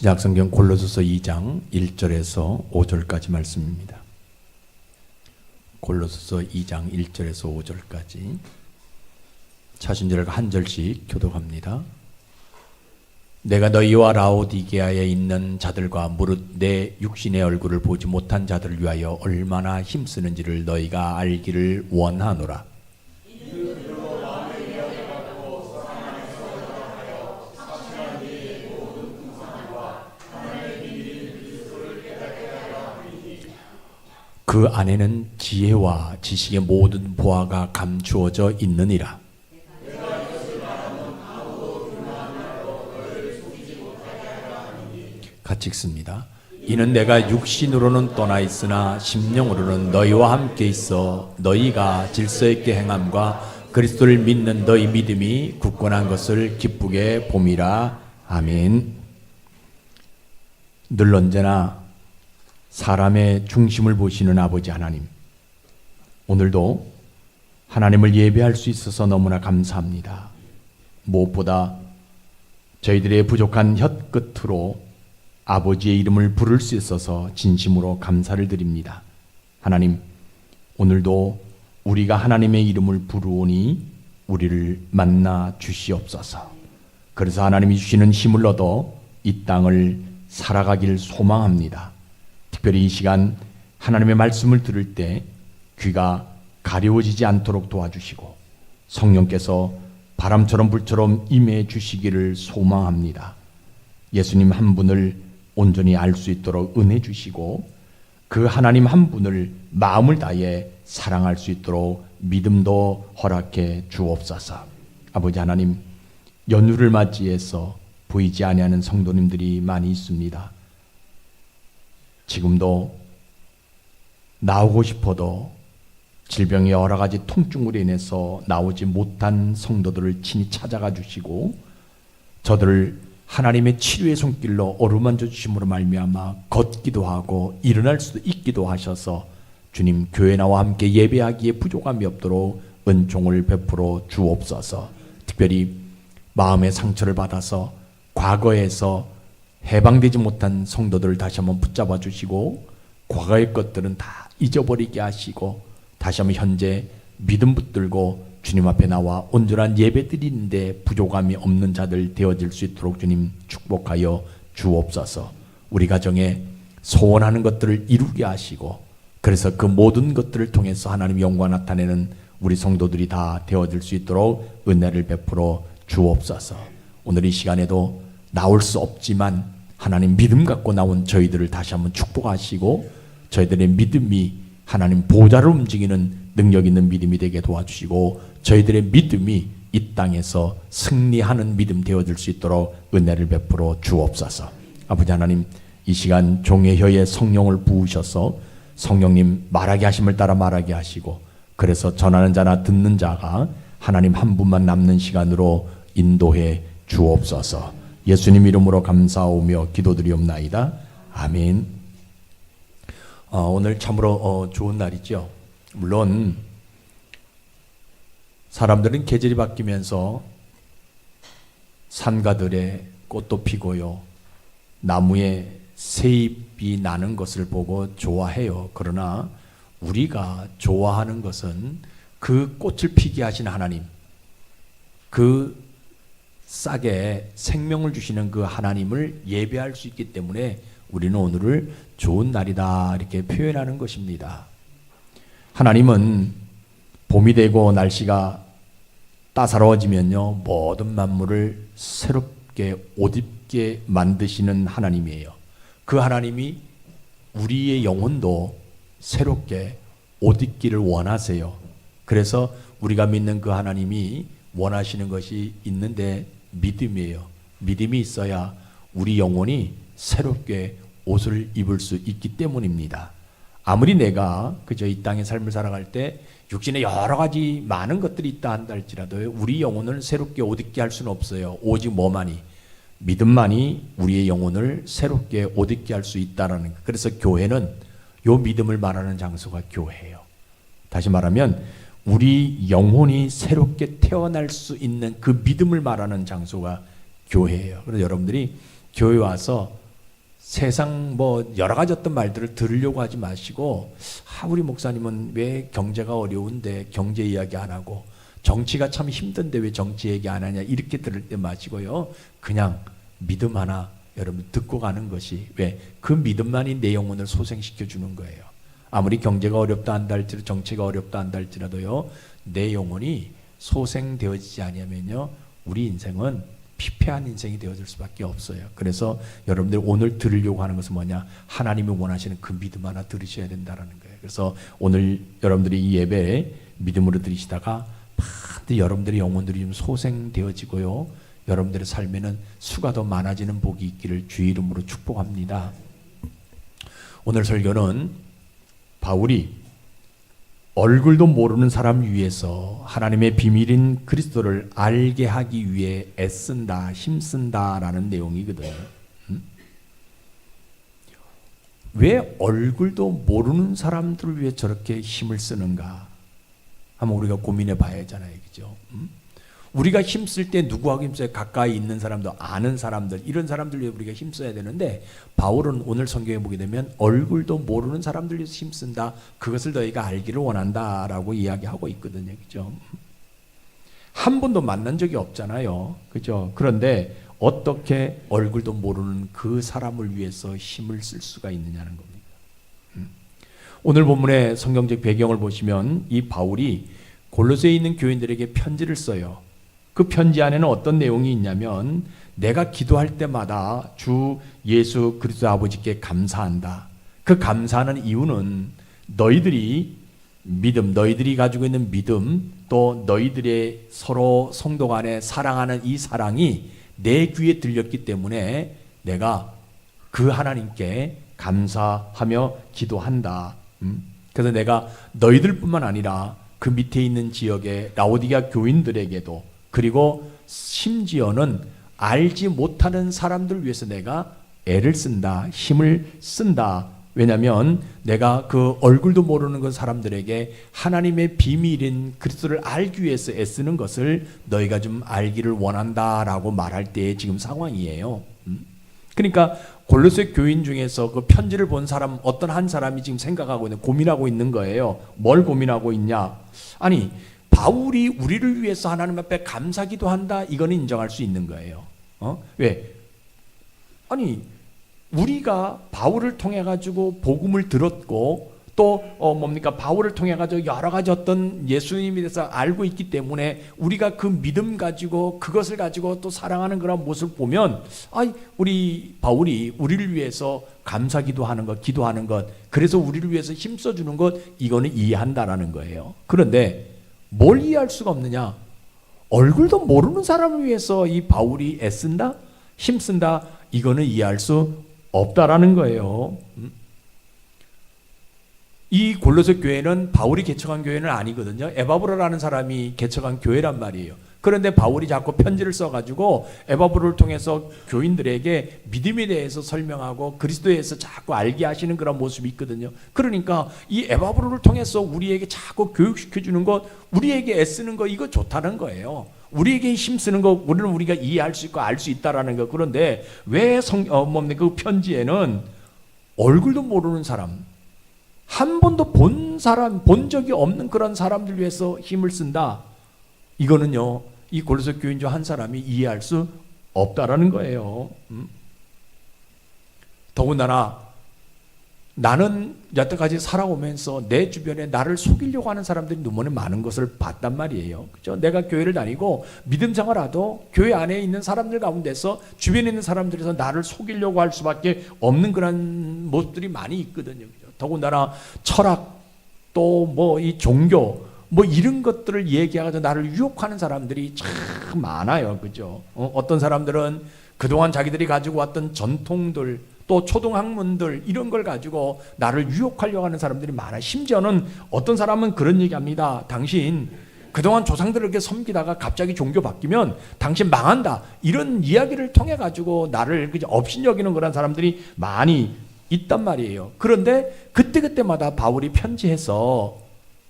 신약성경 골로새서 2장 1절에서 5절까지 말씀입니다. 골로새서 2장 1절에서 5절까지 차신절과 한 절씩 교독합니다. 내가 너희와 라오디게아에 있는 자들과 무릇 내 육신의 얼굴을 보지 못한 자들을 위하여 얼마나 힘쓰는지를 너희가 알기를 원하노라. 그 안에는 지혜와 지식의 모든 보화가 감추어져 있느니라. 같이 읽습니다. 이는 내가 육신으로는 떠나 있으나 심령으로는 너희와 함께 있어 너희가 질서 있게 행함과 그리스도를 믿는 너희 믿음이 굳건한 것을 기쁘게 봄이라. 아멘. 늘 언제나 사람의 중심을 보시는 아버지 하나님, 오늘도 하나님을 예배할 수 있어서 너무나 감사합니다. 무엇보다 저희들의 부족한 혀끝으로 아버지의 이름을 부를 수 있어서 진심으로 감사를 드립니다. 하나님, 오늘도 우리가 하나님의 이름을 부르오니 우리를 만나 주시옵소서. 그래서 하나님이 주시는 힘을 얻어 이 땅을 살아가길 소망합니다. 특별히 이 시간 하나님의 말씀을 들을 때 귀가 가려워지지 않도록 도와주시고 성령께서 바람처럼 불처럼 임해 주시기를 소망합니다. 예수님 한 분을 온전히 알 수 있도록 은혜 주시고 그 하나님 한 분을 마음을 다해 사랑할 수 있도록 믿음도 허락해 주옵소서. 아버지 하나님, 연휴를 맞이해서 보이지 아니하는 성도님들이 많이 있습니다. 지금도 나오고 싶어도 질병의 여러 가지 통증으로 인해서 나오지 못한 성도들을 친히 찾아가 주시고 저들을 하나님의 치료의 손길로 어루만져 주심으로 말미암아 걷기도 하고 일어날 수도 있기도 하셔서 주님, 교회 나와 함께 예배하기에 부족함이 없도록 은총을 베풀어 주옵소서. 특별히 마음의 상처를 받아서 과거에서 해방되지 못한 성도들을 다시 한번 붙잡아 주시고 과거의 것들은 다 잊어버리게 하시고 다시 한번 현재 믿음 붙들고 주님 앞에 나와 온전한 예배 드리는데 부족함이 없는 자들 되어질 수 있도록 주님 축복하여 주옵소서. 우리 가정에 소원하는 것들을 이루게 하시고 그래서 그 모든 것들을 통해서 하나님 영광 나타내는 우리 성도들이 다 되어질 수 있도록 은혜를 베풀어 주옵소서. 오늘 이 시간에도 나올 수 없지만 하나님 믿음 갖고 나온 저희들을 다시 한번 축복하시고 저희들의 믿음이 하나님 보좌를 움직이는 능력 있는 믿음이 되게 도와주시고 저희들의 믿음이 이 땅에서 승리하는 믿음 되어질 수 있도록 은혜를 베풀어 주옵소서. 아버지 하나님, 이 시간 종의 혀에 성령을 부으셔서 성령님 말하게 하심을 따라 말하게 하시고 그래서 전하는 자나 듣는 자가 하나님 한 분만 남는 시간으로 인도해 주옵소서. 예수님 이름으로 감사하오며 기도드리옵나이다. 아멘. 오늘 참으로 좋은 날이죠. 물론 사람들은 계절이 바뀌면서 산가들의 꽃도 피고요, 나무에 새잎이 나는 것을 보고 좋아해요. 그러나 우리가 좋아하는 것은 그 꽃을 피게 하신 하나님, 그 싹에 생명을 주시는 그 하나님을 예배할 수 있기 때문에 우리는 오늘을 좋은 날이다 이렇게 표현하는 것입니다. 하나님은 봄이 되고 날씨가 따사로워지면요, 모든 만물을 새롭게 옷 입게 만드시는 하나님이에요. 그 하나님이 우리의 영혼도 새롭게 옷 입기를 원하세요. 그래서 우리가 믿는 그 하나님이 원하시는 것이 있는데 믿음이에요. 믿음이 있어야 우리 영혼이 새롭게 옷을 입을 수 있기 때문입니다. 아무리 내가 그저 이 땅의 삶을 살아갈 때 육신에 여러 가지 많은 것들이 있다 한다 할지라도 우리 영혼을 새롭게 옷 입게 할 수는 없어요. 오직 뭐만이? 믿음만이 우리의 영혼을 새롭게 옷 입게 할 수 있다라는 것. 그래서 교회는 요 믿음을 말하는 장소가 교회예요. 다시 말하면 우리 영혼이 새롭게 태어날 수 있는 그 믿음을 말하는 장소가 교회예요. 그래서 여러분들이 교회 와서 세상 뭐 여러 가지 어떤 말들을 들으려고 하지 마시고, 우리 목사님은 왜 경제가 어려운데 경제 이야기 안 하고, 정치가 참 힘든데 왜 정치 얘기 안 하냐, 이렇게 들을 때 마시고요. 그냥 믿음 하나 여러분 듣고 가는 것이, 왜? 그 믿음만이 내 영혼을 소생시켜 주는 거예요. 아무리 경제가 어렵다 한다 할지라도, 정치가 어렵다 한다 할지라도요, 내 영혼이 소생되어지지 않으면요, 우리 인생은 피폐한 인생이 되어질 수밖에 없어요. 그래서 여러분들 오늘 들으려고 하는 것은 뭐냐? 하나님이 원하시는 그 믿음 하나 들으셔야 된다는 거예요. 그래서 오늘 여러분들이 이 예배에 믿음으로 들으시다가 반드시 여러분들의 영혼들이 좀 소생되어지고요, 여러분들의 삶에는 수가 더 많아지는 복이 있기를 주의 이름으로 축복합니다. 오늘 설교는 바울이 얼굴도 모르는 사람 위해서 하나님의 비밀인 그리스도를 알게 하기 위해 애쓴다, 힘쓴다라는 내용이거든요. 왜 얼굴도 모르는 사람들을 위해 저렇게 힘을 쓰는가? 한번 우리가 고민해 봐야 하잖아요, 그죠? 우리가 힘쓸 때 누구하고 힘써요? 가까이 있는 사람들, 아는 사람들, 이런 사람들 위해 우리가 힘써야 되는데, 바울은 오늘 성경에 보게 되면 얼굴도 모르는 사람들 위해서 힘쓴다, 그것을 너희가 알기를 원한다라고 이야기하고 있거든요, 그죠? 한 번도 만난 적이 없잖아요, 그죠? 그런데 어떻게 얼굴도 모르는 그 사람을 위해서 힘을 쓸 수가 있느냐는 겁니다. 오늘 본문의 성경적 배경을 보시면 이 바울이 골로새에 있는 교인들에게 편지를 써요. 그 편지 안에는 어떤 내용이 있냐면, 내가 기도할 때마다 주 예수 그리스도 아버지께 감사한다. 그 감사하는 이유는 너희들이 믿음, 너희들이 가지고 있는 믿음, 또 너희들의 서로 성도 간에 사랑하는 이 사랑이 내 귀에 들렸기 때문에 내가 그 하나님께 감사하며 기도한다. 그래서 내가 너희들뿐만 아니라 그 밑에 있는 지역의 라오디게아 교인들에게도, 그리고 심지어는 알지 못하는 사람들 위해서 내가 애를 쓴다, 힘을 쓴다. 왜냐하면 내가 그 얼굴도 모르는 그 사람들에게 하나님의 비밀인 그리스도를 알기 위해서 애쓰는 것을 너희가 좀 알기를 원한다라고 말할 때의 지금 상황이에요. 그러니까 골로새 교인 중에서 그 편지를 본 사람, 어떤 한 사람이 지금 생각하고 있는, 고민하고 있는 거예요. 뭘 고민하고 있냐? 아니, 바울이 우리를 위해서 하나님 앞에 감사기도 한다, 이거는 인정할 수 있는 거예요. 왜? 아니, 우리가 바울을 통해 가지고 복음을 들었고, 또 바울을 통해 가지고 여러 가지 어떤 예수님에 대해서 알고 있기 때문에 우리가 그 믿음 가지고 그것을 가지고 또 사랑하는 그런 모습을 보면, 우리 바울이 우리를 위해서 감사기도 하는 것, 기도하는 것, 그래서 우리를 위해서 힘써주는 것, 이거는 이해한다라는 거예요. 그런데 뭘 이해할 수가 없느냐? 얼굴도 모르는 사람을 위해서 이 바울이 애쓴다, 힘쓴다, 이거는 이해할 수 없다라는 거예요. 이 골로새 교회는 바울이 개척한 교회는 아니거든요. 에바브로라는 사람이 개척한 교회란 말이에요. 그런데 바울이 자꾸 편지를 써가지고 에바브로를 통해서 교인들에게 믿음에 대해서 설명하고 그리스도에 대해서 자꾸 알게 하시는 그런 모습이 있거든요. 그러니까 이 에바브로를 통해서 우리에게 자꾸 교육시켜주는 것, 우리에게 애쓰는 것, 이거 좋다는 거예요. 우리에게 힘쓰는 거, 우리가 이해할 수 있고 알 수 있다라는 거. 그런데 왜 그 편지에는 얼굴도 모르는 사람, 한 번도 본 적이 없는 그런 사람들 위해서 힘을 쓴다. 이거는요, 이 골로새 교인 중 한 사람이 이해할 수 없다라는 거예요. 더군다나 나는 여태까지 살아오면서 내 주변에 나를 속이려고 하는 사람들이 너무나 많은 것을 봤단 말이에요. 그죠? 내가 교회를 다니고 믿음 생활하도 교회 안에 있는 사람들 가운데서, 주변에 있는 사람들에서 나를 속이려고 할 수밖에 없는 그런 모습들이 많이 있거든요. 그죠? 더군다나 철학, 또 이 종교, 이런 것들을 얘기하면서 나를 유혹하는 사람들이 참 많아요. 그죠? 어떤 사람들은 그동안 자기들이 가지고 왔던 전통들, 또 초등학문들, 이런 걸 가지고 나를 유혹하려고 하는 사람들이 많아요. 심지어는 어떤 사람은 그런 얘기합니다. 당신 그동안 조상들을 이렇게 섬기다가 갑자기 종교 바뀌면 당신 망한다, 이런 이야기를 통해 가지고 나를 업신여기는 그런 사람들이 많이 있단 말이에요. 그런데 그때마다 바울이 편지해서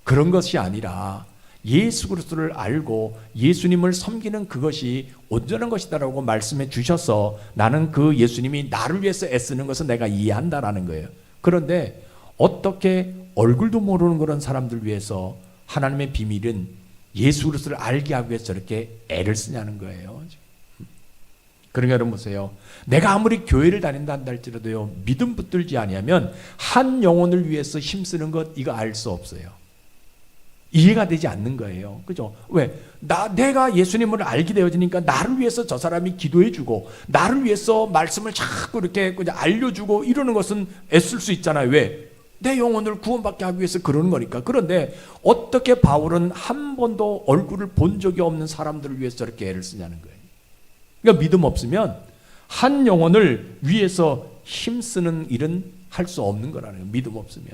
그런 것이 아니라 예수 그리스도를 알고 예수님을 섬기는 그것이 온전한 것이다라고 말씀해 주셔서 나는 그 예수님이 나를 위해서 애쓰는 것을 내가 이해한다라는 거예요. 그런데 어떻게 얼굴도 모르는 그런 사람들 위해서 하나님의 비밀은 예수 그리스도를 알게 하기 위해서 저렇게 애를 쓰냐는 거예요. 그러니까 여러분 보세요. 내가 아무리 교회를 다닌다 한다 할지라도요, 믿음 붙들지 아니하면 한 영혼을 위해서 힘쓰는 것 이거 알 수 없어요. 이해가 되지 않는 거예요. 그죠? 왜? 내가 예수님을 알게 되어지니까 나를 위해서 저 사람이 기도해주고 나를 위해서 말씀을 자꾸 이렇게 그냥 알려주고 이러는 것은 애쓸 수 있잖아요. 왜? 내 영혼을 구원받게 하기 위해서 그러는 거니까. 그런데 어떻게 바울은 한 번도 얼굴을 본 적이 없는 사람들을 위해서 저렇게 애를 쓰냐는 거예요. 그러니까 믿음 없으면 한 영혼을 위해서 힘쓰는 일은 할 수 없는 거라는 거예요. 믿음 없으면.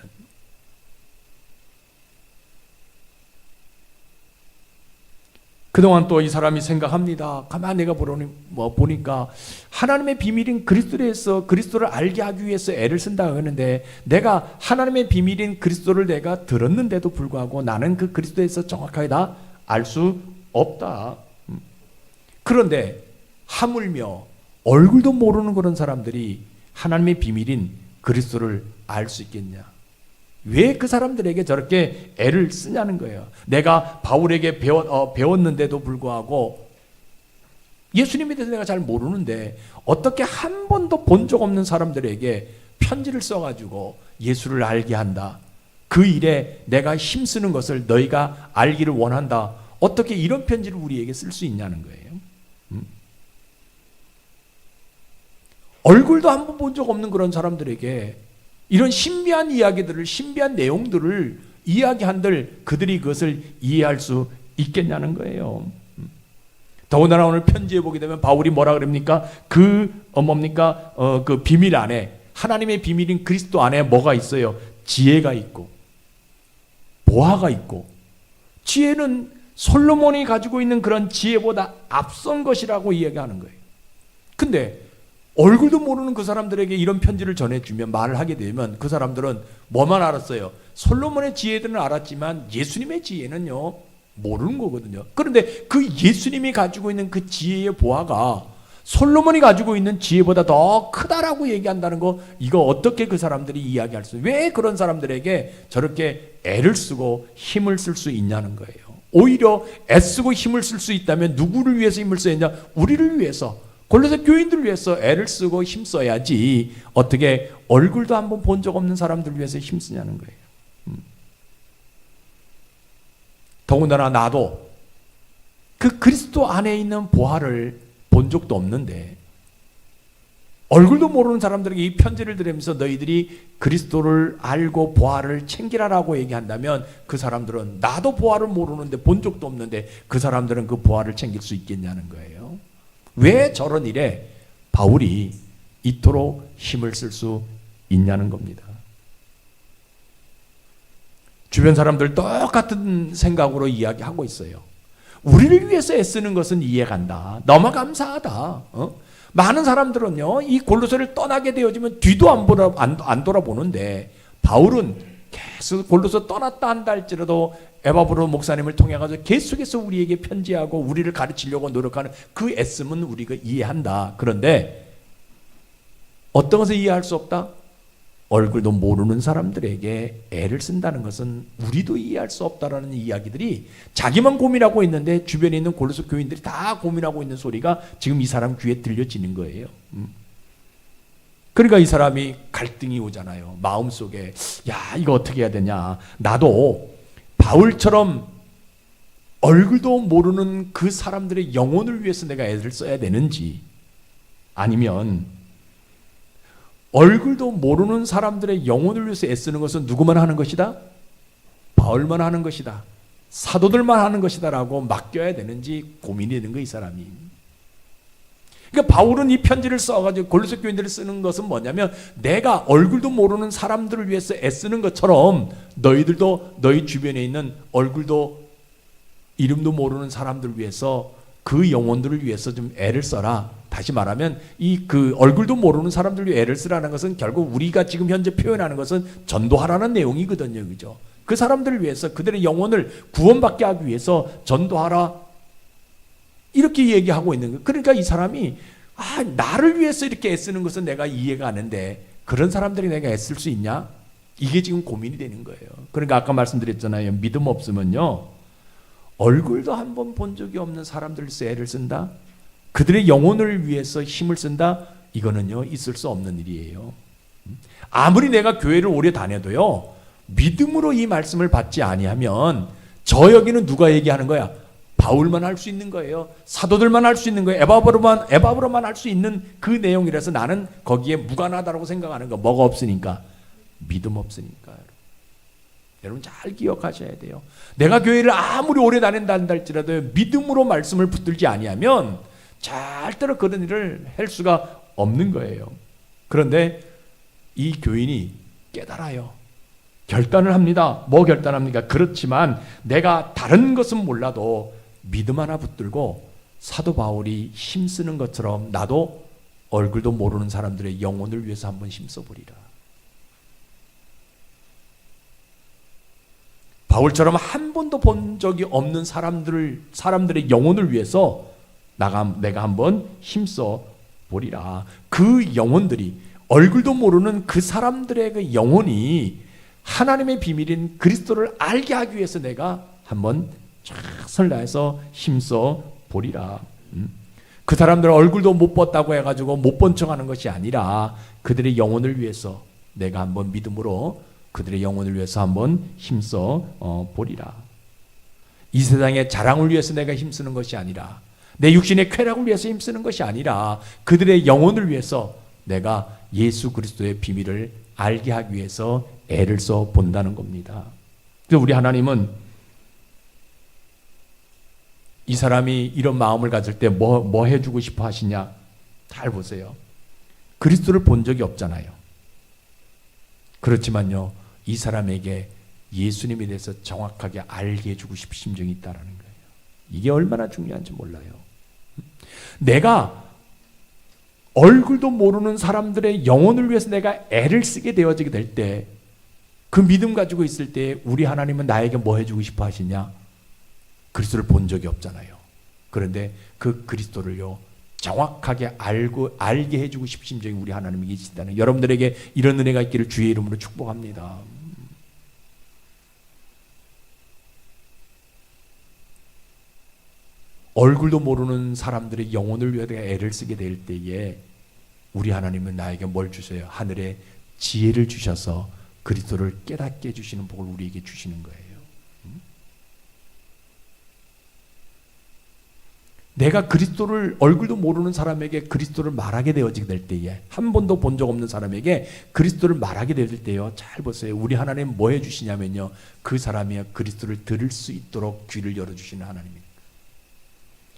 그동안 또 이 사람이 생각합니다. 가만히 내가 보니까 하나님의 비밀인 그리스도에서 그리스도를 알게 하기 위해서 애를 쓴다고 하는데 내가 하나님의 비밀인 그리스도를 내가 들었는데도 불구하고 나는 그 그리스도에서 정확하게 다 알 수 없다. 그런데 하물며 얼굴도 모르는 그런 사람들이 하나님의 비밀인 그리스도를 알 수 있겠냐? 왜 그 사람들에게 저렇게 애를 쓰냐는 거예요. 내가 바울에게 배웠는데도 불구하고 예수님에 대해서 내가 잘 모르는데 어떻게 한 번도 본 적 없는 사람들에게 편지를 써가지고 예수를 알게 한다. 그 일에 내가 힘쓰는 것을 너희가 알기를 원한다. 어떻게 이런 편지를 우리에게 쓸 수 있냐는 거예요. 얼굴도 한 번 본 적 없는 그런 사람들에게 이런 신비한 이야기들을, 신비한 내용들을 이야기한들 그들이 그것을 이해할 수 있겠냐는 거예요. 더군다나 오늘 편지에 보게 되면 바울이 뭐라 그럽니까? 그 비밀 안에, 하나님의 비밀인 그리스도 안에 뭐가 있어요? 지혜가 있고 보화가 있고, 지혜는 솔로몬이 가지고 있는 그런 지혜보다 앞선 것이라고 이야기하는 거예요. 근데 얼굴도 모르는 그 사람들에게 이런 편지를 전해주면, 말을 하게 되면 그 사람들은 뭐만 알았어요? 솔로몬의 지혜들은 알았지만 예수님의 지혜는요 모르는 거거든요. 그런데 그 예수님이 가지고 있는 그 지혜의 보화가 솔로몬이 가지고 있는 지혜보다 더 크다라고 얘기한다는 거, 이거 어떻게 그 사람들이 이야기할 수, 왜 그런 사람들에게 저렇게 애를 쓰고 힘을 쓸 수 있냐는 거예요. 오히려 애쓰고 힘을 쓸 수 있다면 누구를 위해서 힘을 써야 했냐? 우리를 위해서, 골로새 교인들을 위해서 애를 쓰고 힘써야지 어떻게 얼굴도 한번 본 적 없는 사람들을 위해서 힘쓰냐는 거예요. 더군다나 나도 그 그리스도 안에 있는 보화를 본 적도 없는데 얼굴도 모르는 사람들에게 이 편지를 들으면서 너희들이 그리스도를 알고 보화를 챙기라라고 얘기한다면 그 사람들은 나도 보화를 모르는데 본 적도 없는데 그 사람들은 그 보화를 챙길 수 있겠냐는 거예요. 왜 저런 일에 바울이 이토록 힘을 쓸 수 있냐는 겁니다. 주변 사람들 똑같은 생각으로 이야기하고 있어요. 우리를 위해서 애쓰는 것은 이해간다. 너무 감사하다. 많은 사람들은요, 이 골로새를 떠나게 되어지면 뒤도 안 돌아보는데 바울은 계속 골로새 떠났다 한다 할지라도 에바브로 목사님을 통해 가지고 계속해서 우리에게 편지하고 우리를 가르치려고 노력하는 그 애씀은 우리가 이해한다. 그런데 어떤 것을 이해할 수 없다? 얼굴도 모르는 사람들에게 애를 쓴다는 것은 우리도 이해할 수 없다라는 이야기들이 자기만 고민하고 있는데 주변에 있는 골로새 교인들이 다 고민하고 있는 소리가 지금 이 사람 귀에 들려지는 거예요. 그러니까 이 사람이 갈등이 오잖아요. 마음속에 야, 이거 어떻게 해야 되냐. 나도 바울처럼 얼굴도 모르는 그 사람들의 영혼을 위해서 내가 애를 써야 되는지, 아니면 얼굴도 모르는 사람들의 영혼을 위해서 애쓰는 것은 누구만 하는 것이다? 바울만 하는 것이다. 사도들만 하는 것이다 라고 맡겨야 되는지 고민이 되는 거예요, 이 사람이. 그러니까 바울은 이 편지를 써가지고 골로새 교인들을 쓰는 것은 뭐냐면, 내가 얼굴도 모르는 사람들을 위해서 애쓰는 것처럼 너희들도 너희 주변에 있는 얼굴도 이름도 모르는 사람들을 위해서, 그 영혼들을 위해서 좀 애를 써라. 다시 말하면 이 그 얼굴도 모르는 사람들 위해 애를 쓰라는 것은 결국 우리가 지금 현재 표현하는 것은 전도하라는 내용이거든요. 그죠? 그 사람들을 위해서 그들의 영혼을 구원받게 하기 위해서 전도하라. 이렇게 얘기하고 있는 거예요. 그러니까 이 사람이 나를 위해서 이렇게 애쓰는 것은 내가 이해가 가는데 그런 사람들이 내가 애쓸 수 있냐? 이게 지금 고민이 되는 거예요. 그러니까 아까 말씀드렸잖아요. 믿음 없으면요, 얼굴도 한번 본 적이 없는 사람들을 애를 쓴다? 그들의 영혼을 위해서 힘을 쓴다? 이거는요, 있을 수 없는 일이에요. 아무리 내가 교회를 오래 다녀도요, 믿음으로 이 말씀을 받지 아니하면 저 여기는 누가 얘기하는 거야? 바울만 할 수 있는 거예요. 사도들만 할 수 있는 거예요. 에바브로만 할 수 있는 그 내용이라서 나는 거기에 무관하다고 생각하는 거. 뭐가 없으니까? 믿음 없으니까. 여러분 잘 기억하셔야 돼요. 내가 교회를 아무리 오래 다닌다 할지라도 믿음으로 말씀을 붙들지 아니하면 절대로 그런 일을 할 수가 없는 거예요. 그런데 이 교인이 깨달아요. 결단을 합니다. 뭐 결단합니까? 그렇지만 내가 다른 것은 몰라도 믿음 하나 붙들고 사도 바울이 힘쓰는 것처럼 나도 얼굴도 모르는 사람들의 영혼을 위해서 한번 힘써보리라. 바울처럼 한 번도 본 적이 없는 사람들의 영혼을 위해서 내가 한번 힘써 보리라. 그 영혼들이, 얼굴도 모르는 그 사람들의 그 영혼이 하나님의 비밀인 그리스도를 알게 하기 위해서 내가 한번 최선을 다해서 힘써 보리라. 그 사람들 얼굴도 못 봤다고 해가지고 못 본 척하는 것이 아니라 그들의 영혼을 위해서 내가 한번 믿음으로 그들의 영혼을 위해서 한번 힘써 보리라. 이 세상의 자랑을 위해서 내가 힘쓰는 것이 아니라, 내 육신의 쾌락을 위해서 힘쓰는 것이 아니라 그들의 영혼을 위해서 내가 예수 그리스도의 비밀을 알게 하기 위해서 애를 써 본다는 겁니다. 그래서 우리 하나님은 이 사람이 이런 마음을 가질 때 뭐 해주고 싶어 하시냐? 잘 보세요. 그리스도를 본 적이 없잖아요. 그렇지만요, 이 사람에게 예수님에 대해서 정확하게 알게 해주고 싶은 심정이 있다는 거예요. 이게 얼마나 중요한지 몰라요. 내가 얼굴도 모르는 사람들의 영혼을 위해서 내가 애를 쓰게 되어지게 될 때, 그 믿음 가지고 있을 때 우리 하나님은 나에게 뭐 해주고 싶어 하시냐? 그리스도를 본 적이 없잖아요. 그런데 그 그리스도를요, 정확하게 알게 해주고 싶은 심정이 우리 하나님이 계시다는, 여러분들에게 이런 은혜가 있기를 주의 이름으로 축복합니다. 얼굴도 모르는 사람들의 영혼을 위해 애를 쓰게 될 때에 우리 하나님은 나에게 뭘 주세요? 하늘에 지혜를 주셔서 그리스도를 깨닫게 해주시는 복을 우리에게 주시는 거예요. 내가 그리스도를, 얼굴도 모르는 사람에게 그리스도를 말하게 되어지게 될 때에, 한 번도 본 적 없는 사람에게 그리스도를 말하게 될 때요, 잘 보세요. 우리 하나님 뭐 해주시냐면요, 그 사람이 그리스도를 들을 수 있도록 귀를 열어주시는 하나님입니다.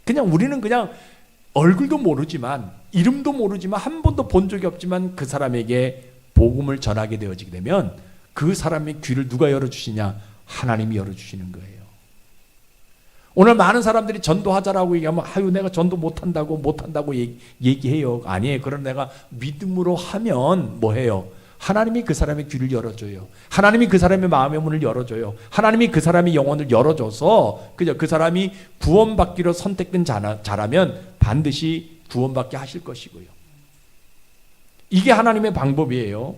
그냥 우리는 그냥 얼굴도 모르지만, 이름도 모르지만, 한 번도 본 적이 없지만 그 사람에게 복음을 전하게 되어지게 되면 그 사람의 귀를 누가 열어주시냐? 하나님이 열어주시는 거예요. 오늘 많은 사람들이 전도하자라고 얘기하면 내가 전도 못한다고 얘기해요. 아니에요. 그럼 내가 믿음으로 하면 뭐 해요? 하나님이 그 사람의 귀를 열어줘요. 하나님이 그 사람의 마음의 문을 열어줘요. 하나님이 그 사람의 영혼을 열어줘서 그 사람이 구원받기로 선택된 자라면 반드시 구원받게 하실 것이고요. 이게 하나님의 방법이에요.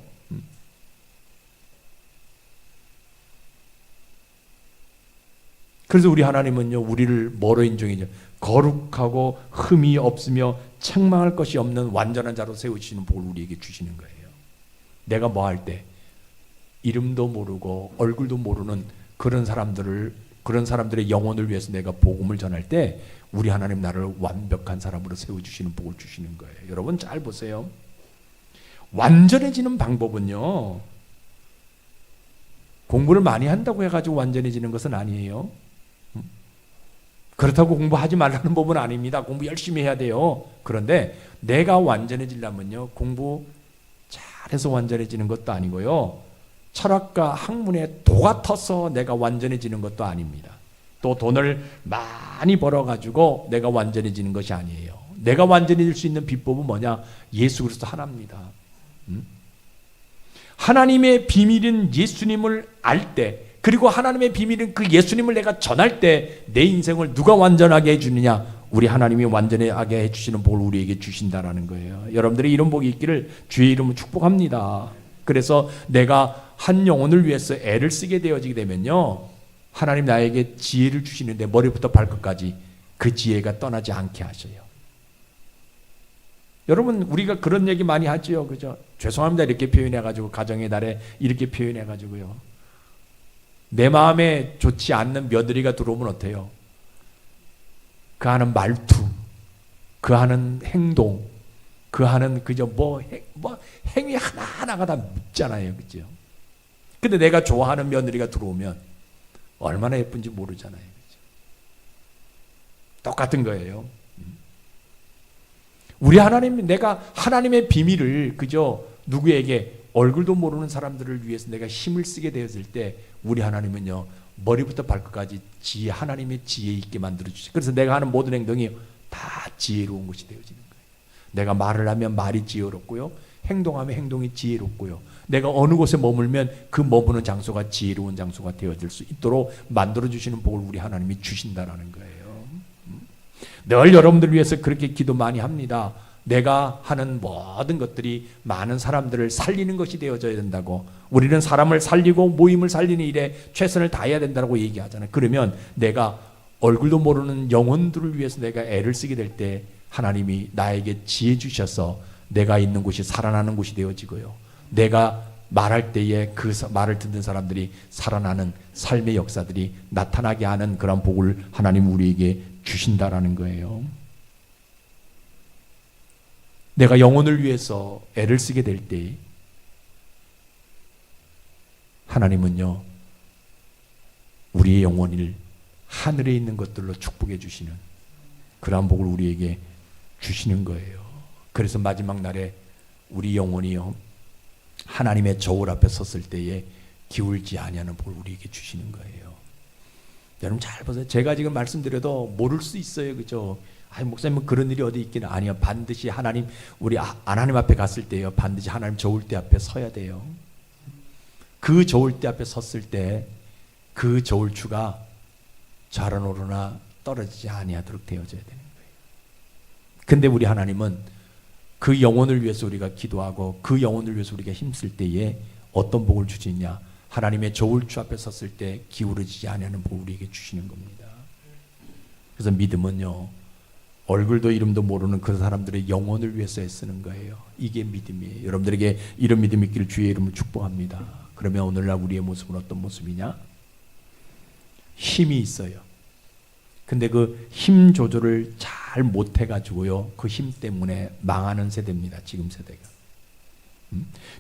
그래서 우리 하나님은요, 우리를 뭐로 인정이죠? 거룩하고 흠이 없으며 책망할 것이 없는 완전한 자로 세우시는 복을 우리에게 주시는 거예요. 내가 뭐 할 때 이름도 모르고 얼굴도 모르는 그런 사람들의 영혼을 위해서 내가 복음을 전할 때 우리 하나님 나를 완벽한 사람으로 세워주시는 복을 주시는 거예요. 여러분 잘 보세요. 완전해지는 방법은요, 공부를 많이 한다고 해가지고 완전해지는 것은 아니에요. 그렇다고 공부하지 말라는 법은 아닙니다. 공부 열심히 해야 돼요. 그런데 내가 완전해지려면요, 공부 잘해서 완전해지는 것도 아니고요, 철학과 학문에 도가 터서 내가 완전해지는 것도 아닙니다. 또 돈을 많이 벌어가지고 내가 완전해지는 것이 아니에요. 내가 완전해질 수 있는 비법은 뭐냐? 예수 그리스도 하나입니다. 하나님의 비밀인 예수님을 알 때, 그리고 하나님의 비밀은 그 예수님을 내가 전할 때 내 인생을 누가 완전하게 해주느냐? 우리 하나님이 완전하게 해주시는 복을 우리에게 주신다라는 거예요. 여러분들이 이런 복이 있기를 주의 이름으로 축복합니다. 그래서 내가 한 영혼을 위해서 애를 쓰게 되어지게 되면요, 하나님 나에게 지혜를 주시는데 머리부터 발끝까지 그 지혜가 떠나지 않게 하셔요. 여러분, 우리가 그런 얘기 많이 하죠, 그죠? 죄송합니다 이렇게 표현해가지고, 가정의 달에 이렇게 표현해가지고요, 내 마음에 좋지 않는 며느리가 들어오면 어때요? 그 하는 말투, 그 하는 행동, 그 하는 그저 행위 하나하나가 다 묻잖아요, 그죠? 근데 내가 좋아하는 며느리가 들어오면 얼마나 예쁜지 모르잖아요, 그죠? 똑같은 거예요. 우리 하나님, 내가 하나님의 비밀을 그저 누구에게, 얼굴도 모르는 사람들을 위해서 내가 힘을 쓰게 되었을 때 우리 하나님은요, 머리부터 발끝까지 지혜, 하나님의 지혜 있게 만들어주세요. 그래서 내가 하는 모든 행동이 다 지혜로운 것이 되어지는 거예요. 내가 말을 하면 말이 지혜롭고요, 행동하면 행동이 지혜롭고요, 내가 어느 곳에 머물면 그 머무는 장소가 지혜로운 장소가 되어질 수 있도록 만들어주시는 복을 우리 하나님이 주신다라는 거예요. 늘 여러분들 위해서 그렇게 기도 많이 합니다. 내가 하는 모든 것들이 많은 사람들을 살리는 것이 되어져야 된다고. 우리는 사람을 살리고 모임을 살리는 일에 최선을 다해야 된다고 얘기하잖아요. 그러면 내가 얼굴도 모르는 영혼들을 위해서 내가 애를 쓰게 될 때 하나님이 나에게 지혜 주셔서 내가 있는 곳이 살아나는 곳이 되어지고요, 내가 말할 때에 그 말을 듣는 사람들이 살아나는 삶의 역사들이 나타나게 하는 그런 복을 하나님 우리에게 주신다라는 거예요. 내가 영혼을 위해서 애를 쓰게 될 때 하나님은요, 우리의 영혼을 하늘에 있는 것들로 축복해 주시는 그러한 복을 우리에게 주시는 거예요. 그래서 마지막 날에 우리 영혼이요, 하나님의 저울 앞에 섰을 때에 기울지 아니하는 복을 우리에게 주시는 거예요. 여러분 잘 보세요. 제가 지금 말씀드려도 모를 수 있어요, 그죠? 목사님은 그런 일이 어디 있기는. 아니요, 반드시 하나님, 우리 하나님 앞에 갔을 때요, 반드시 하나님 저울대 앞에 서야 돼요. 그 저울대 앞에 섰을 때 그 저울추가 좌로 오르나 떨어지지 아니하도록 되어져야 되는 거예요. 근데 우리 하나님은 그 영혼을 위해서 우리가 기도하고 그 영혼을 위해서 우리가 힘쓸 때에 어떤 복을 주시냐? 하나님의 저울추 앞에 섰을 때 기울어지지 아니하는 복을 우리에게 주시는 겁니다. 그래서 믿음은요, 얼굴도 이름도 모르는 그 사람들의 영혼을 위해서 애쓰는 거예요. 이게 믿음이에요. 여러분들에게 이런 믿음이 있기를 주의 이름으로 축복합니다. 그러면 오늘날 우리의 모습은 어떤 모습이냐? 힘이 있어요. 근데 그 힘 조절을 잘 못해가지고요, 그 힘 때문에 망하는 세대입니다, 지금 세대가.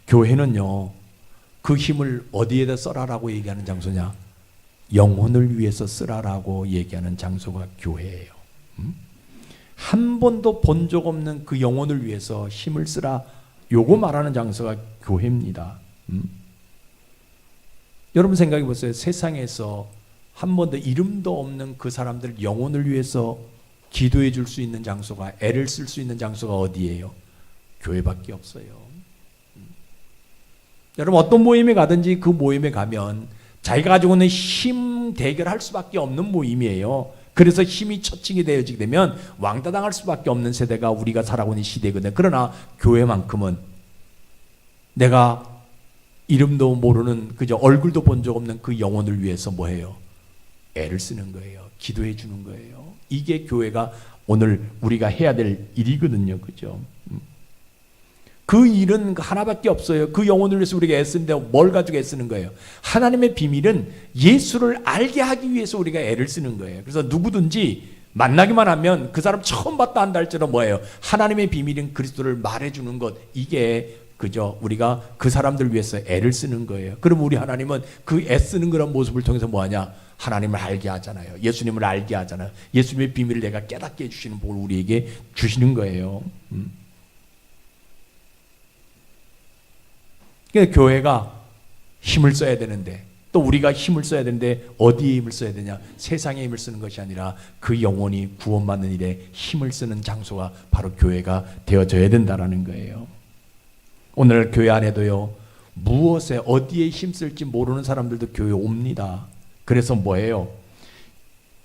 교회는요, 그 힘을 어디에다 써라라고 얘기하는 장소냐? 영혼을 위해서 쓰라라고 얘기하는 장소가 교회예요. 한 번도 본 적 없는 그 영혼을 위해서 힘을 쓰라, 요거 말하는 장소가 교회입니다. 여러분 생각해 보세요. 세상에서 한 번도 이름도 없는 그 사람들 영혼을 위해서 기도해 줄 수 있는 장소가, 애를 쓸 수 있는 장소가 어디예요? 교회밖에 없어요. 여러분 어떤 모임에 가든지 그 모임에 가면 자기가 가지고 있는 힘 대결할 수밖에 없는 모임이에요. 그래서 힘이 처칭이 되어지게 되면 왕따당할 수밖에 없는 세대가 우리가 살아가고 있는 시대거든요. 그러나 교회만큼은 내가 이름도 모르는, 그저 얼굴도 본 적 없는 그 영혼을 위해서 뭐해요? 애를 쓰는 거예요. 기도해 주는 거예요. 이게 교회가 오늘 우리가 해야 될 일이거든요. 그죠? 그 일은 하나밖에 없어요. 그 영혼을 위해서 우리가 애쓰는데 뭘 가지고 애쓰는 거예요? 하나님의 비밀은 예수를 알게 하기 위해서 우리가 애를 쓰는 거예요. 그래서 누구든지 만나기만 하면 그 사람 처음 봤다 한다 할지라도 뭐예요? 하나님의 비밀인 그리스도를 말해주는 것, 이게 그죠? 우리가 그 사람들 위해서 애를 쓰는 거예요. 그럼 우리 하나님은 그 애쓰는 그런 모습을 통해서 뭐하냐? 하나님을 알게 하잖아요. 예수님을 알게 하잖아요. 예수님의 비밀을 내가 깨닫게 해주시는 복을 우리에게 주시는 거예요. 그러니까 교회가 힘을 써야 되는데, 또 우리가 힘을 써야 되는데 어디에 힘을 써야 되냐? 세상에 힘을 쓰는 것이 아니라 그 영혼이 구원받는 일에 힘을 쓰는 장소가 바로 교회가 되어져야 된다라는 거예요. 오늘 교회 안에도요, 무엇에 어디에 힘쓸지 모르는 사람들도 교회에 옵니다. 그래서 뭐예요?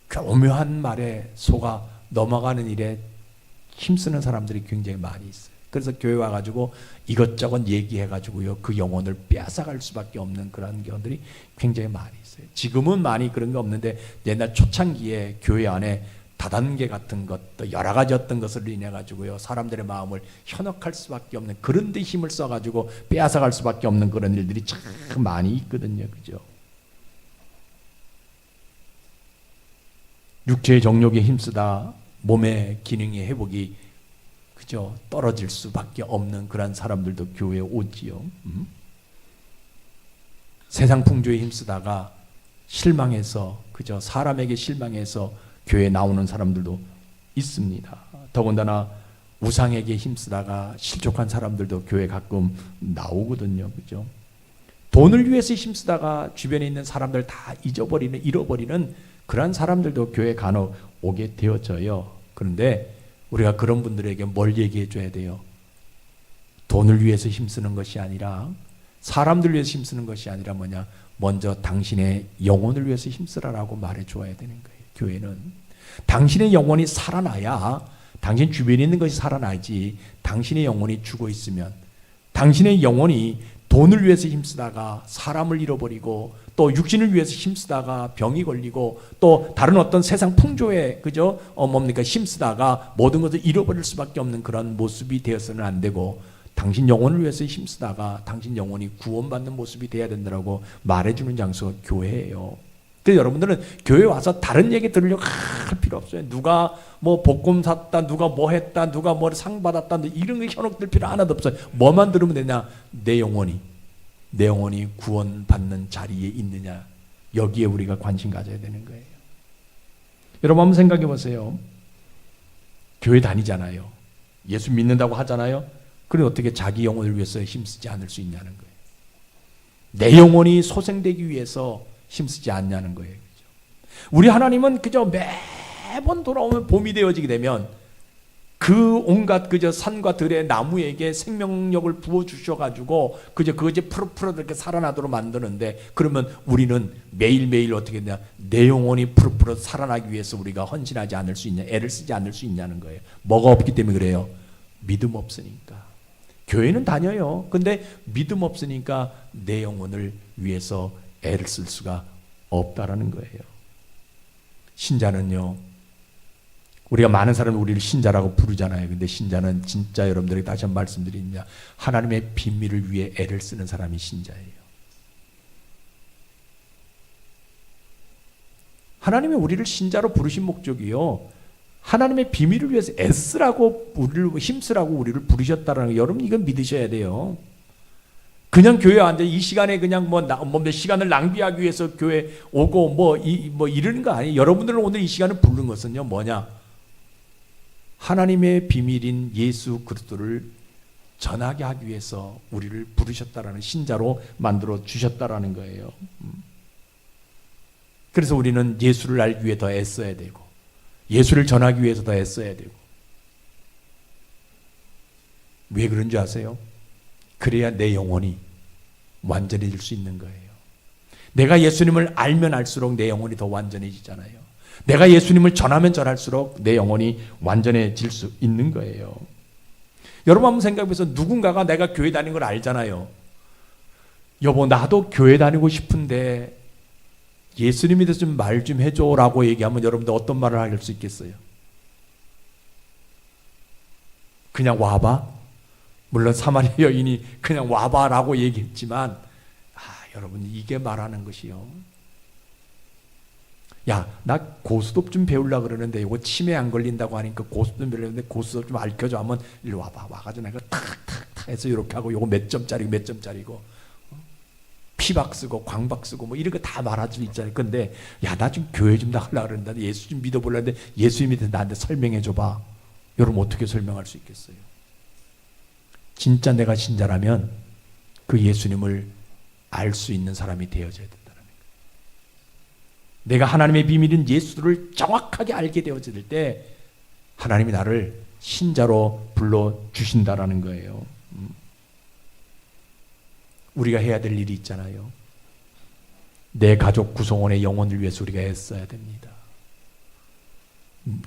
교묘한 말에 속아 넘어가는 일에 힘쓰는 사람들이 굉장히 많이 있어요. 그래서 교회 와가지고 이것저것 얘기해가지고요, 그 영혼을 빼앗아갈 수밖에 없는 그런 경우들이 굉장히 많이 있어요. 지금은 많이 그런 게 없는데 옛날 초창기에 교회 안에 다단계 같은 것도 여러 가지 어떤 것을 인해 가지고요, 사람들의 마음을 현혹할 수밖에 없는, 그런 데 힘을 써 가지고 빼앗아갈 수밖에 없는 그런 일들이 참 많이 있거든요. 그죠? 육체의 정욕에 힘쓰다 몸의 기능의 회복이 그죠, 떨어질 수밖에 없는 그런 사람들도 교회에 오지요. 세상 풍조에 힘쓰다가 실망해서 그죠, 사람에게 실망해서 교회에 나오는 사람들도 있습니다. 더군다나 우상에게 힘쓰다가 실족한 사람들도 교회에 가끔 나오거든요. 그죠? 돈을 위해서 힘쓰다가 주변에 있는 사람들 다 잃어버리는 그런 사람들도 교회에 간혹 오게 되어져요. 그런데 우리가 그런 분들에게 뭘 얘기해 줘야 돼요? 돈을 위해서 힘쓰는 것이 아니라, 사람들 위해서 힘쓰는 것이 아니라 뭐냐? 먼저 당신의 영혼을 위해서 힘쓰라라고 말해 줘야 되는 거예요. 교회는 당신의 영혼이 살아나야 당신 주변에 있는 것이 살아나지, 당신의 영혼이 죽어 있으면, 당신의 영혼이 돈을 위해서 힘쓰다가 사람을 잃어버리고 또 육신을 위해서 힘쓰다가 병이 걸리고 또 다른 어떤 세상 풍조에 그죠, 힘쓰다가 모든 것을 잃어버릴 수밖에 없는 그런 모습이 되어서는 안 되고, 당신 영혼을 위해서 힘쓰다가 당신 영혼이 구원받는 모습이 돼야 된다고 말해주는 장소가 교회예요. 그래서 여러분들은 교회 와서 다른 얘기 들으려고 할 필요 없어요. 누가 뭐 복권 샀다, 누가 뭐 했다, 누가 뭐 상 받았다, 이런 거 현혹될 필요 하나도 없어요. 뭐만 들으면 되냐? 내 영혼이 구원받는 자리에 있느냐, 여기에 우리가 관심 가져야 되는 거예요. 여러분 한번 생각해 보세요. 교회 다니잖아요. 예수 믿는다고 하잖아요. 그럼 어떻게 자기 영혼을 위해서 힘쓰지 않을 수 있냐는 거예요. 내 영혼이 소생되기 위해서 힘쓰지 않냐는 거예요. 그죠? 우리 하나님은 그저 매번 돌아오면 봄이 되어지게 되면 그 온갖 그저 산과 들의 나무에게 생명력을 부어 주셔가지고 그저 그것이 푸르푸르 이렇게 살아나도록 만드는데, 그러면 우리는 매일매일 어떻게 되냐? 내 영혼이 푸르푸르 살아나기 위해서 우리가 헌신하지 않을 수 있냐, 애를 쓰지 않을 수 있냐는 거예요. 뭐가 없기 때문에 그래요? 믿음 없으니까. 교회는 다녀요. 근데 믿음 없으니까 내 영혼을 위해서 애를 쓸 수가 없다라는 거예요. 신자는요, 우리가 많은 사람이 우리를 신자라고 부르잖아요. 근데 신자는 진짜 여러분들에게 다시 한번 말씀드리냐, 하나님의 비밀을 위해 애를 쓰는 사람이 신자예요. 하나님이 우리를 신자로 부르신 목적이요, 하나님의 비밀을 위해서 애쓰라고, 우리를 힘쓰라고 우리를 부르셨다라는 거, 여러분 이건 믿으셔야 돼요. 그냥 교회에 앉아 이 시간에 그냥 몇 시간을 낭비하기 위해서 교회 오고 이러는 거 아니에요. 여러분들은 오늘 이 시간을 부른 것은요, 뭐냐? 하나님의 비밀인 예수 그리스도를 전하게 하기 위해서 우리를 부르셨다라는, 신자로 만들어 주셨다라는 거예요. 그래서 우리는 예수를 알기 위해 더 애써야 되고, 예수를 전하기 위해서 더 애써야 되고. 왜 그런 줄 아세요? 그래야 내 영혼이 완전해질 수 있는 거예요. 내가 예수님을 알면 알수록 내 영혼이 더 완전해지잖아요. 내가 예수님을 전하면 전할수록 내 영혼이 완전해질 수 있는 거예요. 여러분 한번 생각해보세요. 누군가가 내가 교회 다니는 걸 알잖아요. 여보 나도 교회 다니고 싶은데 예수님에 대해서 좀 말 좀 해줘라고 얘기하면 여러분들 어떤 말을 할 수 있겠어요? 그냥 와봐? 물론 사마리아 여인이 그냥 와봐라고 얘기했지만, 여러분 이게 말하는 것이요, 야, 나 고스톱 좀 배우려고 그러는데 이거 치매 안 걸린다고 하니까 고스톱 좀 배우려는데 고스톱 좀 알려줘 하면 일로 와봐. 와가지고 내가 탁탁탁 해서 이렇게 하고 요거 몇 점짜리고 피박 쓰고 광박 쓰고 뭐 이런 거 다 말할 수 있잖아요. 근데 야, 나 좀 교회 좀 나가려고 그러는데 예수 좀 믿어보려는데 예수님에 대해서 나한테 설명해 줘봐. 여러분 어떻게 설명할 수 있겠어요? 진짜 내가 신자라면 그 예수님을 알 수 있는 사람이 되어져야 된다는 거예요. 내가 하나님의 비밀인 예수를 정확하게 알게 되어질 때 하나님이 나를 신자로 불러주신다라는 거예요. 우리가 해야 될 일이 있잖아요. 내 가족 구성원의 영혼을 위해서 우리가 애써야 됩니다.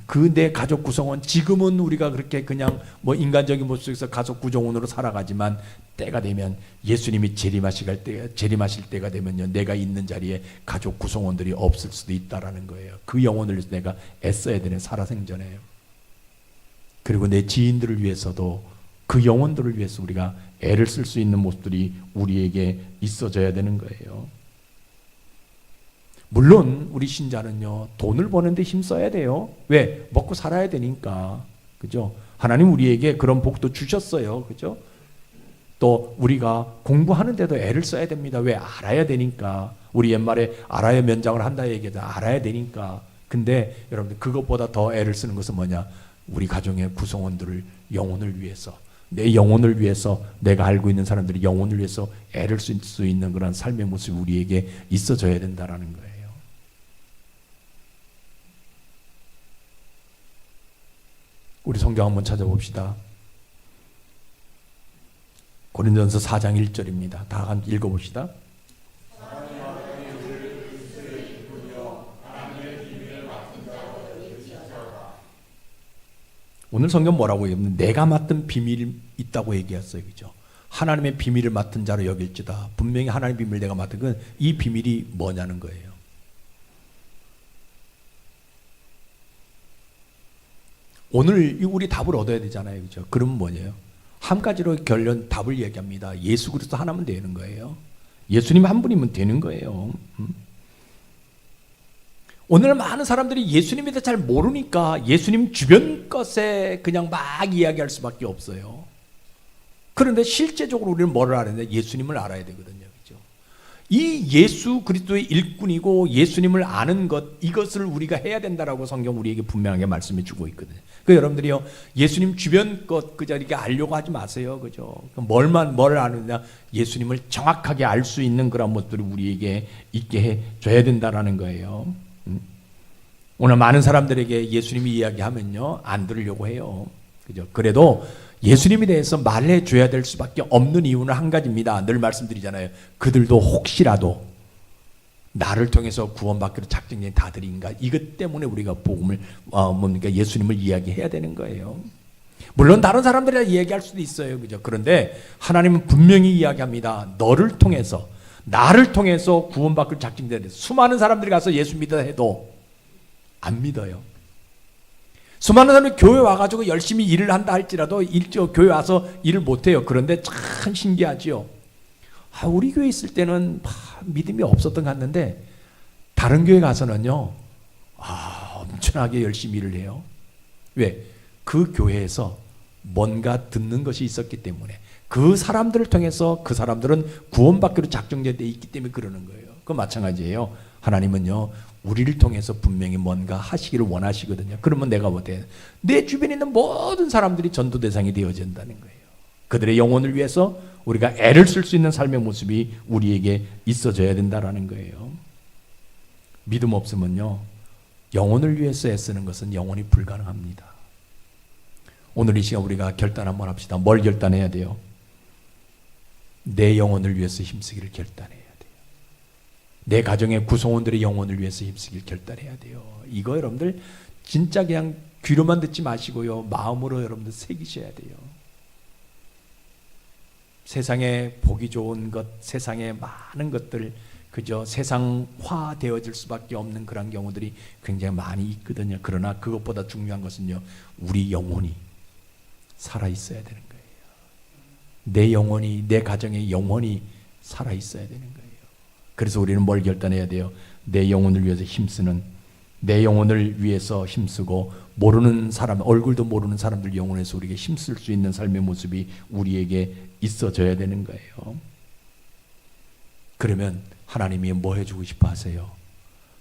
그 내 가족 구성원, 지금은 우리가 그렇게 그냥 뭐 인간적인 모습 속에서 가족 구성원으로 살아가지만 때가 되면 예수님이 재림하실 때가 되면요, 내가 있는 자리에 가족 구성원들이 없을 수도 있다라는 거예요. 그 영혼을 위해서 내가 애써야 되는 살아생전에. 그리고 내 지인들을 위해서도 그 영혼들을 위해서 우리가 애를 쓸 수 있는 모습들이 우리에게 있어져야 되는 거예요. 물론 우리 신자는요, 돈을 버는데 힘써야 돼요. 왜? 먹고 살아야 되니까. 그죠? 하나님 우리에게 그런 복도 주셨어요. 그죠? 또 우리가 공부하는데도 애를 써야 됩니다. 왜? 알아야 되니까. 우리 옛말에 알아야 면장을 한다 얘기하죠. 알아야 되니까. 근데 여러분들, 그것보다 더 애를 쓰는 것은 뭐냐? 우리 가정의 구성원들을 영혼을 위해서, 내 영혼을 위해서, 내가 알고 있는 사람들이 영혼을 위해서 애를 쓸 수 있는 그런 삶의 모습이 우리에게 있어져야 된다라는 거예요. 우리 성경 한번 찾아봅시다. 고린도전서 4장 1절입니다. 다 함께 읽어봅시다. 오늘 성경 뭐라고 얘기하면 내가 맡은 비밀이 있다고 얘기했어요. 그죠? 하나님의 비밀을 맡은 자로 여길지다. 분명히 하나님의 비밀을 내가 맡은 건 이 비밀이 뭐냐는 거예요. 오늘 우리 답을 얻어야 되잖아요. 그죠? 그럼 뭐예요? 한 가지로 결론 답을 얘기합니다. 예수 그리스도 하나면 되는 거예요. 예수님 한 분이면 되는 거예요. 오늘 많은 사람들이 예수님에 대해 잘 모르니까 예수님 주변 것에 그냥 막 이야기할 수밖에 없어요. 그런데 실제적으로 우리는 뭐를 알아야 되냐? 예수님을 알아야 되거든요. 그죠? 이 예수 그리스도의 일꾼이고 예수님을 아는 것, 이것을 우리가 해야 된다라고 성경 우리에게 분명하게 말씀해 주고 있거든요. 그 여러분들이요, 예수님 주변 것 그저 이렇게 알려고 하지 마세요. 그죠? 뭘 아느냐? 예수님을 정확하게 알 수 있는 그런 모습들을 우리에게 있게 해 줘야 된다라는 거예요. 오늘 많은 사람들에게 예수님이 이야기하면요, 안 들으려고 해요. 그죠? 그래도 예수님에 대해서 말해 줘야 될 수밖에 없는 이유는 한 가지입니다. 늘 말씀드리잖아요. 그들도 혹시라도 나를 통해서 구원받기로 작정된 다들인가? 이것 때문에 우리가 복음을 뭡니까? 예수님을 이야기해야 되는 거예요. 물론 다른 사람들이랑 이야기할 수도 있어요. 그죠? 그런데 하나님은 분명히 이야기합니다. 너를 통해서, 나를 통해서 구원받기로 작정된, 수많은 사람들이 가서 예수 믿어 해도 안 믿어요. 수많은 사람이 교회 와가지고 열심히 일을 한다 할지라도 교회 와서 일을 못해요. 그런데 참 신기하지요. 우리 교회 있을 때는 믿음이 없었던 것 같는데 다른 교회 가서는요, 엄청나게 열심히 일을 해요. 왜? 그 교회에서 뭔가 듣는 것이 있었기 때문에, 그 사람들을 통해서 그 사람들은 구원받기로 작정되어 있기 때문에 그러는 거예요. 그 마찬가지예요. 하나님은요, 우리를 통해서 분명히 뭔가 하시기를 원하시거든요. 그러면 내가 못해. 내 주변에 있는 모든 사람들이 전도 대상이 되어진다는 거예요. 그들의 영혼을 위해서 우리가 애를 쓸 수 있는 삶의 모습이 우리에게 있어져야 된다는 거예요. 믿음 없으면요, 영혼을 위해서 애쓰는 것은 영원히 불가능합니다. 오늘 이 시간 우리가 결단 한번 합시다. 뭘 결단해야 돼요? 내 영혼을 위해서 힘쓰기를 결단해야 돼요. 내 가정의 구성원들의 영혼을 위해서 힘쓰기를 결단해야 돼요. 이거 여러분들 진짜 그냥 귀로만 듣지 마시고요, 마음으로 여러분들 새기셔야 돼요. 세상에 보기 좋은 것, 세상에 많은 것들, 그저 세상화 되어질 수밖에 없는 그런 경우들이 굉장히 많이 있거든요. 그러나 그것보다 중요한 것은요, 우리 영혼이 살아있어야 되는 거예요. 내 영혼이, 내 가정의 영혼이 살아있어야 되는 거예요. 그래서 우리는 뭘 결단해야 돼요? 내 영혼을 위해서 힘쓰는, 내 영혼을 위해서 힘쓰고, 모르는 사람, 얼굴도 모르는 사람들 영혼에서 우리에게 힘쓸 수 있는 삶의 모습이 우리에게 있어져야 되는 거예요. 그러면 하나님이 뭐 해주고 싶어 하세요?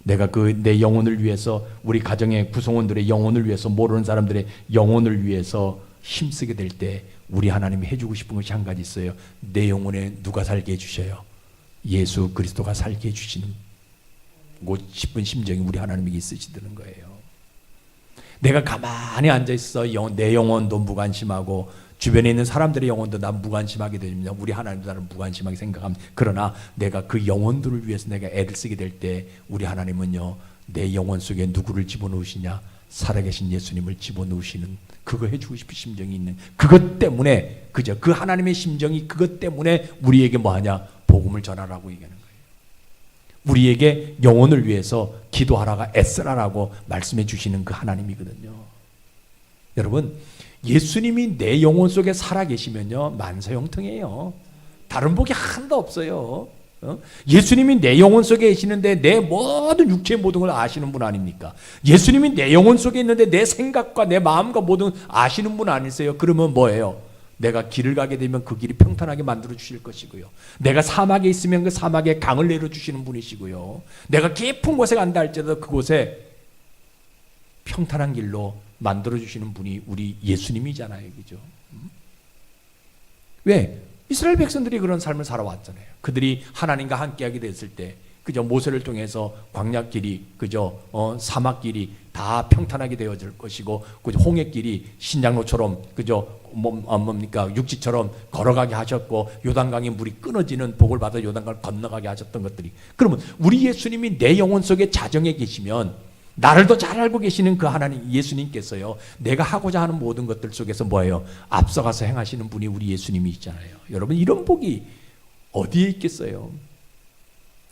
내가 내 영혼을 위해서, 우리 가정의 구성원들의 영혼을 위해서, 모르는 사람들의 영혼을 위해서 힘쓰게 될 때 우리 하나님이 해주고 싶은 것이 한 가지 있어요. 내 영혼에 누가 살게 해주셔요? 예수 그리스도가 살게 해주시는 싶은 심정이 우리 하나님에게 있으시다는 거예요. 내가 가만히 앉아있어 내 영혼도 무관심하고 주변에 있는 사람들의 영혼도 난 무관심하게 됩니다. 우리 하나님도 나를 무관심하게 생각합니다. 그러나 내가 그 영혼들을 위해서 내가 애를 쓰게 될 때 우리 하나님은요, 내 영혼 속에 누구를 집어넣으시냐? 살아계신 예수님을 집어넣으시는, 그거 해주고 싶은 심정이 있는, 그것 때문에, 그저 그 하나님의 심정이 그것 때문에 우리에게 뭐하냐? 복음을 전하라고 얘기하는 거예요. 우리에게 영혼을 위해서 기도하라가 애쓰라라고 말씀해 주시는 그 하나님이거든요. 여러분, 예수님이 내 영혼 속에 살아계시면요, 만사형통해요. 다른 복이 하나도 없어요. 예수님이 내 영혼 속에 계시는데 내 모든 육체의 모든 걸 아시는 분 아닙니까? 예수님이 내 영혼 속에 있는데 내 생각과 내 마음과 모든 아시는 분 아니세요? 그러면 뭐예요? 내가 길을 가게 되면 그 길이 평탄하게 만들어 주실 것이고요. 내가 사막에 있으면 그 사막에 강을 내려 주시는 분이시고요. 내가 깊은 곳에 간다 할지라도 그곳에 평탄한 길로 만들어 주시는 분이 우리 예수님이잖아요. 그죠? 왜? 이스라엘 백성들이 그런 삶을 살아왔잖아요. 그들이 하나님과 함께하게 됐을 때, 그저 모세를 통해서 광야길이, 그저 사막길이 다 평탄하게 되어질 것이고, 그저 홍해길이 신장로처럼, 그저 뭡니까 육지처럼 걸어가게 하셨고, 요단강의 물이 끊어지는 복을 받아 요단강을 건너가게 하셨던 것들이, 그러면 우리 예수님이 내 영혼 속에 자정해 계시면, 나를 더 잘 알고 계시는 그 하나님 예수님께서요, 내가 하고자 하는 모든 것들 속에서 뭐예요? 앞서가서 행하시는 분이 우리 예수님이 있잖아요. 여러분, 이런 복이 어디에 있겠어요?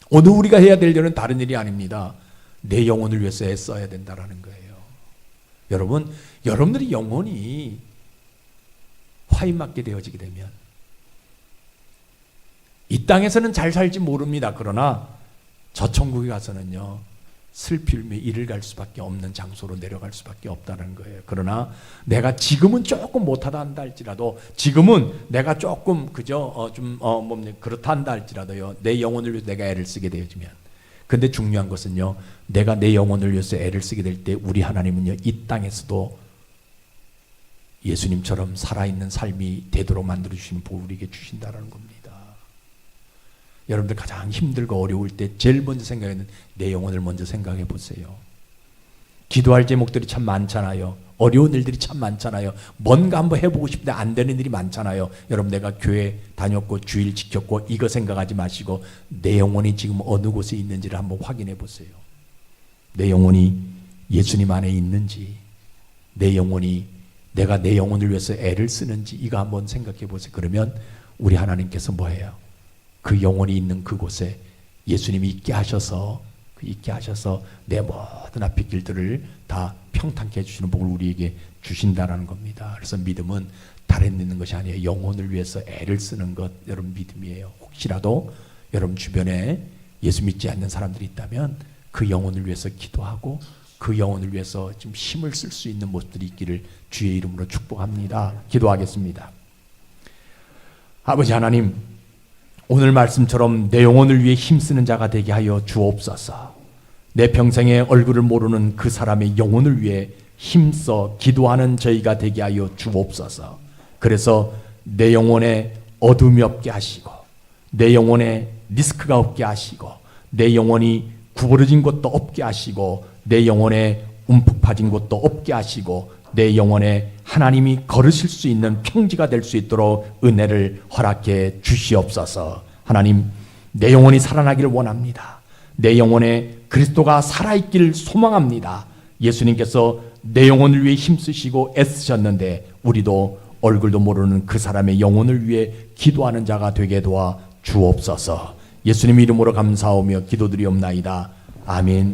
오늘 우리가 해야 될 일은 다른 일이 아닙니다. 내 영혼을 위해서 애써야 된다라는 거예요. 여러분, 여러분들의 영혼이 화인맞게 되어지게 되면 이 땅에서는 잘 살지 모릅니다. 그러나 저 천국에 가서는요, 슬피 울며 이를 갈 수밖에 없는 장소로 내려갈 수밖에 없다는 거예요. 그러나 내가 지금은 조금 못하다 한다 할지라도, 지금은 내가 조금 그저 그렇다 한다 할지라도요, 내 영혼을 위해서 내가 애를 쓰게 되어지면, 근데 중요한 것은요, 내가 내 영혼을 위해서 애를 쓰게 될 때 우리 하나님은요, 이 땅에서도 예수님처럼 살아있는 삶이 되도록 만들어주시는 복을 우리에게 주신다는 겁니다. 여러분들 가장 힘들고 어려울 때 제일 먼저 생각하는 내 영혼을 먼저 생각해 보세요. 기도할 제목들이 참 많잖아요. 어려운 일들이 참 많잖아요. 뭔가 한번 해보고 싶은데 안 되는 일이 많잖아요. 여러분, 내가 교회 다녔고 주일 지켰고 이거 생각하지 마시고 내 영혼이 지금 어느 곳에 있는지를 한번 확인해 보세요. 내 영혼이 예수님 안에 있는지, 내 영혼이 내가 내 영혼을 위해서 애를 쓰는지, 이거 한번 생각해 보세요. 그러면 우리 하나님께서 뭐예요? 그 영혼이 있는 그곳에 예수님이 있게 하셔서 내 모든 앞의 길들을 다 평탄케 해주시는 복을 우리에게 주신다라는 겁니다. 그래서 믿음은 다른 있는 것이 아니에요. 영혼을 위해서 애를 쓰는 것, 여러분 믿음이에요. 혹시라도 여러분 주변에 예수 믿지 않는 사람들이 있다면 그 영혼을 위해서 기도하고 그 영혼을 위해서 좀 힘을 쓸 수 있는 모습들이 있기를 주의 이름으로 축복합니다. 기도하겠습니다. 아버지 하나님, 오늘 말씀처럼 내 영혼을 위해 힘쓰는 자가 되게 하여 주옵소서. 내 평생에 얼굴을 모르는 그 사람의 영혼을 위해 힘써 기도하는 저희가 되게 하여 주옵소서. 그래서 내 영혼에 어둠이 없게 하시고, 내 영혼에 리스크가 없게 하시고, 내 영혼이 구부러진 것도 없게 하시고, 내 영혼에 움푹 파진 것도 없게 하시고, 내 영혼에 하나님이 걸으실 수 있는 평지가 될 수 있도록 은혜를 허락해 주시옵소서. 하나님, 내 영혼이 살아나기를 원합니다. 내 영혼에 그리스도가 살아있기를 소망합니다. 예수님께서 내 영혼을 위해 힘쓰시고 애쓰셨는데 우리도 얼굴도 모르는 그 사람의 영혼을 위해 기도하는 자가 되게 도와 주옵소서. 예수님 이름으로 감사하며 기도드리옵나이다. 아멘.